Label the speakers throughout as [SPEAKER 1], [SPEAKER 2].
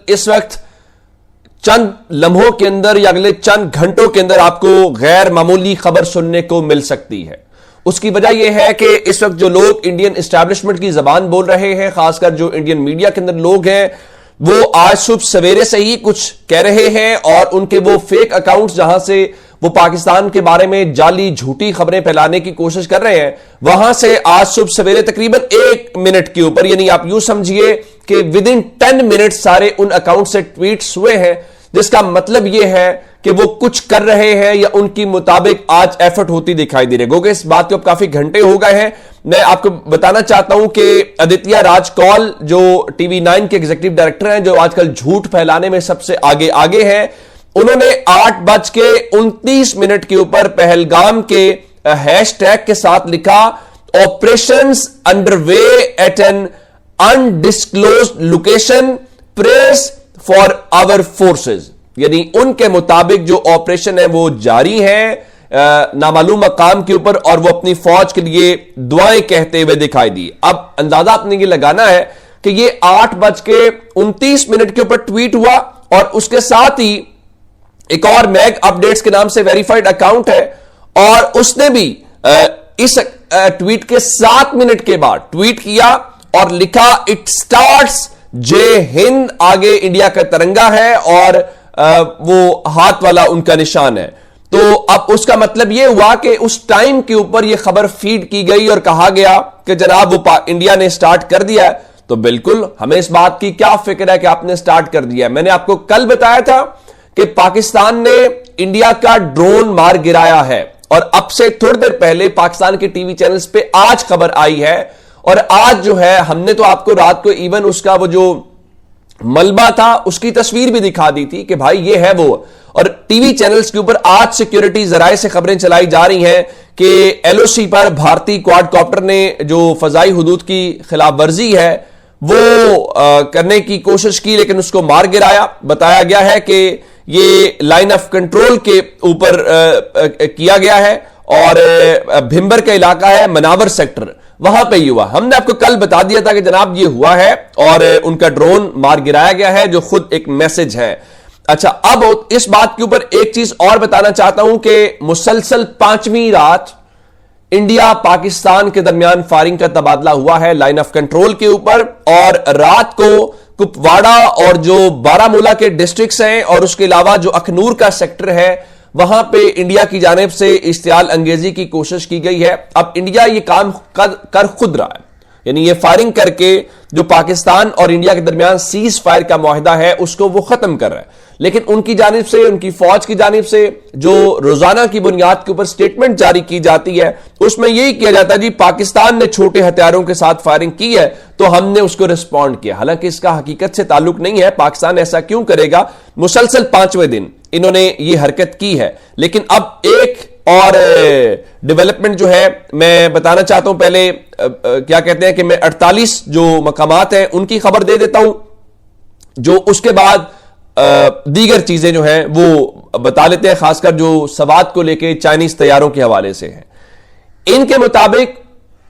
[SPEAKER 1] اس وقت چند لمحوں کے اندر یا اگلے چند گھنٹوں کے اندر آپ کو غیر معمولی خبر سننے کو مل سکتی ہے. اس کی وجہ یہ ہے کہ اس وقت جو لوگ انڈین اسٹیبلشمنٹ کی زبان بول رہے ہیں، خاص کر جو انڈین میڈیا کے اندر لوگ ہیں، وہ آج صبح سویرے سے ہی کچھ کہہ رہے ہیں، اور ان کے وہ فیک اکاؤنٹس جہاں سے وہ پاکستان کے بارے میں جعلی جھوٹی خبریں پھیلانے کی کوشش کر رہے ہیں، وہاں سے آج صبح سویرے تقریباً 1 منٹ کے اوپر، یعنی آپ یوں سمجھیے کہ ودن 10 منٹ سارے ان اکاؤنٹ سے ٹویٹس ہوئے ہیں، جس کا مطلب یہ ہے کہ وہ کچھ کر رہے ہیں یا ان کی مطابق آج ایفرٹ ہوتی دکھائی دے رہی ہے. گوگے اس بات کو اب کافی گھنٹے ہو گئے ہیں. میں آپ کو بتانا چاہتا ہوں کہ آدتیہ راج کول جو ٹی وی 9 کے ایگزیکٹو ڈائریکٹر ہیں، جو آج کل جھوٹ پھیلانے میں سب سے آگے ہیں، انہوں نے 8:29 کے اوپر پہلگام کے ہیش ٹیگ کے ساتھ لکھا operations under way at an undisclosed location, prayers for our forces. یعنی ان کے مطابق جو آپریشن ہے وہ جاری ہے نامعلوم مقام کے اوپر، اور وہ اپنی فوج کے لیے دعائیں کہتے ہوئے دکھائی دی. اب اندازہ اپنے یہ لگانا ہے کہ یہ 8:29 کے اوپر ٹویٹ ہوا، اور اس کے ساتھ ہی ایک اور میگ اپڈیٹس کے نام سے ویریفائڈ اکاؤنٹ ہے، اور اس نے بھی اس ٹویٹ کے 7 منٹ کے بعد ٹویٹ کیا اور لکھا اٹ سٹارٹس جے ہند، آگے انڈیا کا ترنگا ہے اور وہ ہاتھ والا ان کا نشان ہے. تو اب اس کا مطلب یہ ہوا کہ اس ٹائم کے اوپر یہ خبر فیڈ کی گئی اور کہا گیا کہ جناب وہ انڈیا نے سٹارٹ کر دیا ہے. تو بالکل ہمیں اس بات کی کیا فکر ہے کہ آپ نے سٹارٹ کر دیا ہے. میں نے آپ کو کل بتایا تھا کہ پاکستان نے انڈیا کا ڈرون مار گرایا ہے، اور اب سے تھوڑی دیر پہلے پاکستان کے ٹی وی چینلز پہ آج خبر آئی ہے، اور آج جو ہے ہم نے تو آپ کو رات کو ایون اس کا وہ جو ملبہ تھا اس کی تصویر بھی دکھا دی تھی کہ بھائی یہ ہے وہ. اور ٹی وی چینلز کے اوپر آج سیکیورٹی ذرائع سے خبریں چلائی جا رہی ہیں کہ ایل او سی پر بھارتی کوارڈ کاپٹر نے جو فضائی حدود کی خلاف ورزی ہے وہ کرنے کی کوشش کی، لیکن اس کو مار گرایا. بتایا گیا ہے کہ یہ لائن آف کنٹرول کے اوپر کیا گیا ہے، اور بھمبر کا علاقہ ہے، مناور سیکٹر، وہاں پہ ہی ہوا. ہم نے آپ کو کل بتا دیا تھا کہ جناب یہ ہوا ہے اور ان کا ڈرون مار گرایا گیا ہے، جو خود ایک میسج ہے. اچھا، اب اس بات کے اوپر ایک چیز اور بتانا چاہتا ہوں کہ مسلسل 5ویں رات انڈیا پاکستان کے درمیان فائرنگ کا تبادلہ ہوا ہے لائن آف کنٹرول کے اوپر، اور رات کو کپواڑہ اور جو بارامولہ کے ڈسٹرکٹس ہیں اور اس کے علاوہ جو اخنور کا سیکٹر ہے وہاں پہ انڈیا کی جانب سے اشتعال انگیزی کی کوشش کی گئی ہے. اب انڈیا یہ کام کر خود رہا ہے، یعنی یہ فائرنگ کر کے جو پاکستان اور انڈیا کے درمیان سیز فائر کا معاہدہ ہے اس کو وہ ختم کر رہا ہے. لیکن ان کی جانب سے، ان کی فوج کی جانب سے جو روزانہ کی بنیاد کے اوپر سٹیٹمنٹ جاری کی جاتی ہے، اس میں یہی کیا جاتا ہے جی پاکستان نے چھوٹے ہتھیاروں کے ساتھ فائرنگ کی ہے تو ہم نے اس کو رسپونڈ کیا. حالانکہ اس کا حقیقت سے تعلق نہیں ہے. پاکستان ایسا کیوں کرے گا؟ مسلسل 5ویں دن انہوں نے یہ حرکت کی ہے. لیکن اب ایک اور ڈیولپمنٹ جو ہے میں بتانا چاہتا ہوں. پہلے کیا کہتے ہیں کہ میں 48 جو مقامات ہیں ان کی خبر دے دیتا ہوں، جو اس کے بعد دیگر چیزیں جو ہیں وہ بتا لیتے ہیں، خاص کر جو سوات کو لے کے چائنیز طیاروں کے حوالے سے ہیں. ان کے مطابق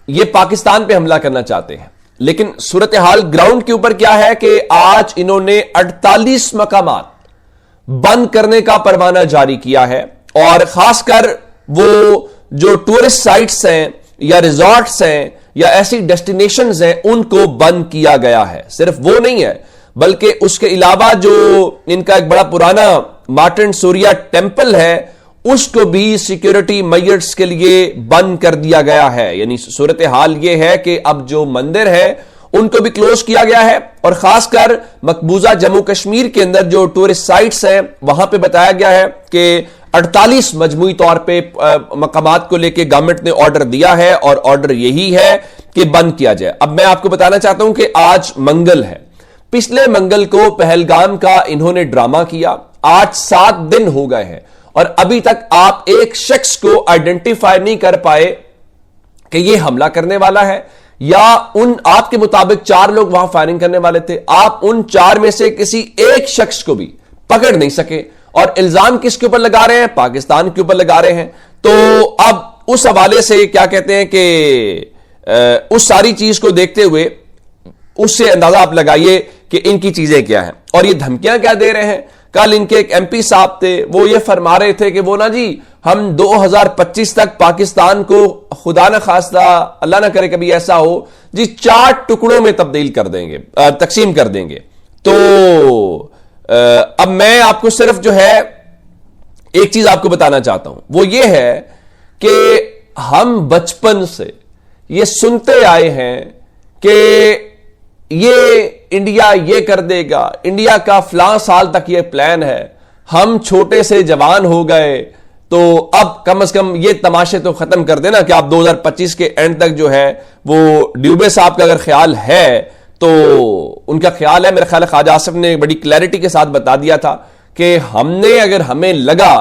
[SPEAKER 1] یہ پاکستان پہ حملہ کرنا چاہتے ہیں، لیکن صورتحال گراؤنڈ کے اوپر کیا ہے کہ آج انہوں نے 48 مقامات بند کرنے کا پروانہ جاری کیا ہے، اور خاص کر وہ جو ٹورسٹ سائٹس ہیں یا ریزورٹس ہیں یا ایسی ڈیسٹینیشنز ہیں ان کو بند کیا گیا ہے. صرف وہ نہیں ہے بلکہ اس کے علاوہ جو ان کا ایک بڑا پرانا مارٹن سوریا ٹیمپل ہے اس کو بھی سیکیورٹی میجرز کے لیے بند کر دیا گیا ہے. یعنی صورتحال یہ ہے کہ اب جو مندر ہے ان کو بھی کلوز کیا گیا ہے، اور خاص کر مقبوضہ جموں کشمیر کے اندر جو ٹورسٹ سائٹس ہیں وہاں پہ بتایا گیا ہے کہ 48 مجموعی طور پہ مقامات کو لے کے گورنمنٹ نے آرڈر دیا ہے، اور آرڈر یہی ہے کہ بند کیا جائے. اب میں آپ کو بتانا چاہتا ہوں کہ آج منگل ہے. پچھلے منگل کو پہلگام کا انہوں نے ڈرامہ کیا. آج 7 دن ہو گئے ہیں اور ابھی تک آپ ایک شخص کو آئیڈینٹیفائی نہیں کر پائے کہ یہ حملہ کرنے والا ہے، یا آپ کے مطابق 4 لوگ وہاں فائرنگ کرنے والے تھے. آپ ان 4 میں سے کسی ایک شخص کو بھی پکڑ نہیں سکے، اور الزام کس کے اوپر لگا رہے ہیں؟ پاکستان کے اوپر لگا رہے ہیں. تو اب اس حوالے سے کیا کہتے ہیں کہ اس ساری چیز کو دیکھتے ہوئے اس سے اندازہ آپ لگائیے کہ ان کی چیزیں کیا ہیں اور یہ دھمکیاں کیا دے رہے ہیں. کل ان کے ایک ایم پی صاحب تھے, وہ یہ فرما رہے تھے کہ وہ نا جی ہم 2025 تک پاکستان کو خدا نہ خواستہ, اللہ نہ کرے کبھی ایسا ہو, جی 4 ٹکڑوں میں تبدیل کر دیں گے, تقسیم کر دیں گے. تو اب میں آپ کو صرف جو ہے ایک چیز آپ کو بتانا چاہتا ہوں, وہ یہ ہے کہ ہم بچپن سے یہ سنتے آئے ہیں کہ یہ انڈیا یہ کر دے گا, انڈیا کا فلاں سال تک یہ پلان ہے. ہم چھوٹے سے جوان ہو گئے تو اب کم از کم یہ تماشے تو ختم کر دینا کہ آپ 2025 کے اینڈ تک جو ہے وہ ڈیوبے صاحب کا اگر خیال ہے تو ان کا خیال ہے, میرا خیال ہے خواجہ آصف نے بڑی کلیئرٹی کے ساتھ بتا دیا تھا کہ اگر ہمیں لگا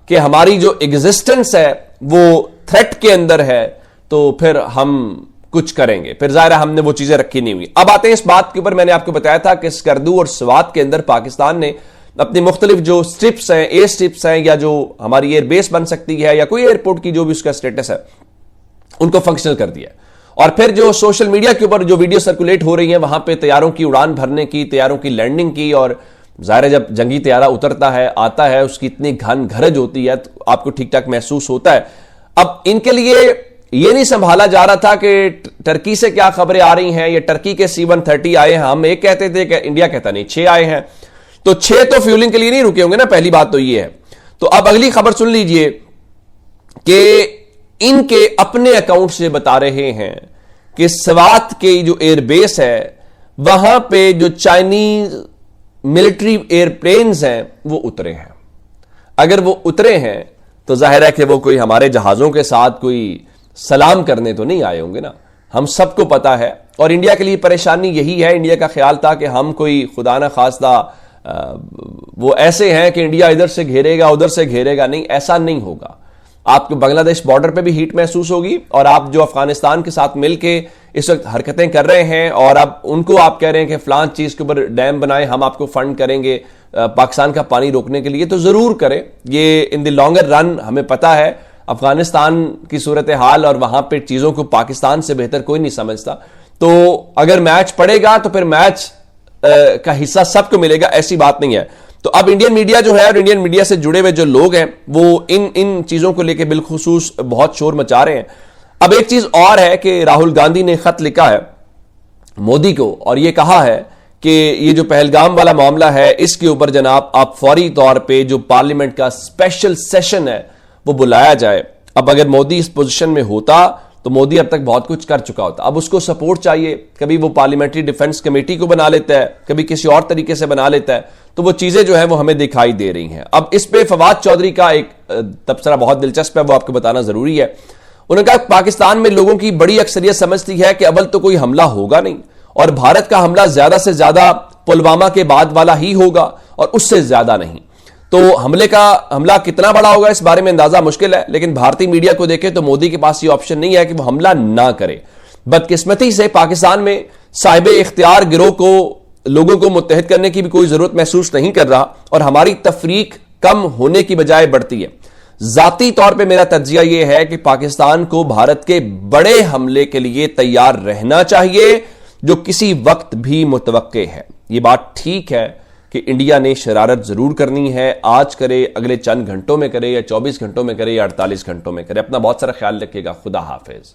[SPEAKER 1] کہ ہماری جو ایگزسٹنس ہے وہ تھریٹ کے اندر ہے تو پھر ہم کچھ کریں گے. پھر ظاہر ہے ہم نے وہ چیزیں رکھی نہیں ہوئی. اب آتے ہیں اس بات کے اوپر, میں نے آپ کو بتایا تھا کہ اسکردو اور سوات کے اندر پاکستان نے اپنی مختلف جو سٹرپس ہیں, ایئر سٹرپس ہیں, یا جو ہماری ایئر بیس بن سکتی ہے یا کوئی ایئرپورٹ کی جو بھی اس کا سٹیٹس ہے, ان کو فنکشنل کر دیا. اور پھر جو سوشل میڈیا کے اوپر جو ویڈیو سرکولیٹ ہو رہی ہیں وہاں پہ تیاروں کی اڑان بھرنے کی, تیاروں کی لینڈنگ کی, اور ظاہر ہے جب جنگی طیارہ اترتا ہے آتا ہے اس کی اتنی گھن گھرج ہوتی ہے تو آپ کو ٹھیک ٹھاک محسوس ہوتا ہے. اب ان کے لیے یہ نہیں سنبھالا جا رہا تھا کہ ٹرکی سے کیا خبریں آ رہی ہیں, یہ ٹرکی کے C-130 آئے ہیں, ہم ایک کہتے تھے کہ انڈیا کہتا نہیں 6 آئے ہیں, تو 6 تو فیولنگ کے لیے نہیں رکے ہوں گے نا, پہلی بات تو یہ ہے. تو اب اگلی خبر سن لیجئے کہ ان کے اپنے اکاؤنٹ سے بتا رہے ہیں کہ سوات کے جو ایئر بیس ہے وہاں پہ جو چائنیز ملٹری ایئر پلینز ہیں وہ اترے ہیں. اگر وہ اترے ہیں تو ظاہر ہے کہ وہ کوئی ہمارے جہازوں کے ساتھ کوئی سلام کرنے تو نہیں آئے ہوں گے نا, ہم سب کو پتا ہے. اور انڈیا کے لیے پریشانی یہی ہے, انڈیا کا خیال تھا کہ ہم کوئی خدا نہ خواستہ وہ ایسے ہیں کہ انڈیا ادھر سے گھیرے گا ادھر سے گھیرے گا. نہیں, ایسا نہیں ہوگا. آپ کو بنگلہ دیش بارڈر پہ بھی ہیٹ محسوس ہوگی, اور آپ جو افغانستان کے ساتھ مل کے اس وقت حرکتیں کر رہے ہیں اور اب ان کو آپ کہہ رہے ہیں کہ فلان چیز کے اوپر ڈیم بنائیں, ہم آپ کو فنڈ کریں گے پاکستان کا پانی روکنے کے لیے, تو ضرور کریں. یہ ان دی لانگر رن ہمیں پتا ہے افغانستان کی صورتحال اور وہاں پہ چیزوں کو پاکستان سے بہتر کوئی نہیں سمجھتا. تو اگر میچ پڑے گا تو پھر میچ کا حصہ سب کو ملے گا, ایسی بات نہیں ہے. تو اب انڈین میڈیا جو ہے اور انڈین میڈیا سے جڑے ہوئے جو لوگ ہیں وہ ان چیزوں کو لے کے بالخصوص بہت شور مچا رہے ہیں. اب ایک چیز اور ہے کہ راہل گاندھی نے خط لکھا ہے مودی کو اور یہ کہا ہے کہ یہ جو پہلگام والا معاملہ ہے اس کے اوپر جناب آپ فوری طور پہ جو پارلیمنٹ کا اسپیشل سیشن ہے وہ بلایا جائے. اب اگر مودی اس پوزیشن میں ہوتا تو مودی اب تک بہت کچھ کر چکا ہوتا. اب اس کو سپورٹ چاہیے, کبھی وہ پارلیمنٹری ڈیفنس کمیٹی کو بنا لیتا ہے, کبھی کسی اور طریقے سے بنا لیتا ہے, تو وہ چیزیں جو ہیں وہ ہمیں دکھائی دے رہی ہیں. اب اس پہ فواد چودھری کا ایک تبصرہ بہت دلچسپ ہے, وہ آپ کو بتانا ضروری ہے. انہوں نے کہا پاکستان میں لوگوں کی بڑی اکثریت سمجھتی ہے کہ اول تو کوئی حملہ ہوگا نہیں اور بھارت کا حملہ زیادہ سے زیادہ پلوامہ کے بعد والا ہی ہوگا اور اس سے زیادہ نہیں. تو حملہ کتنا بڑا ہوگا اس بارے میں اندازہ مشکل ہے, لیکن بھارتی میڈیا کو دیکھیں تو مودی کے پاس یہ آپشن نہیں ہے کہ وہ حملہ نہ کرے. بدقسمتی سے پاکستان میں صاحب اختیار گروہ کو لوگوں کو متحد کرنے کی بھی کوئی ضرورت محسوس نہیں کر رہا اور ہماری تفریق کم ہونے کی بجائے بڑھتی ہے. ذاتی طور پہ میرا تجزیہ یہ ہے کہ پاکستان کو بھارت کے بڑے حملے کے لیے تیار رہنا چاہیے جو کسی وقت بھی متوقع ہے. یہ بات ٹھیک ہے کہ انڈیا نے شرارت ضرور کرنی ہے, آج کرے, اگلے چند گھنٹوں میں کرے, یا 24 گھنٹوں میں کرے, یا 48 گھنٹوں میں کرے. اپنا بہت سارا خیال رکھیے گا. خدا حافظ.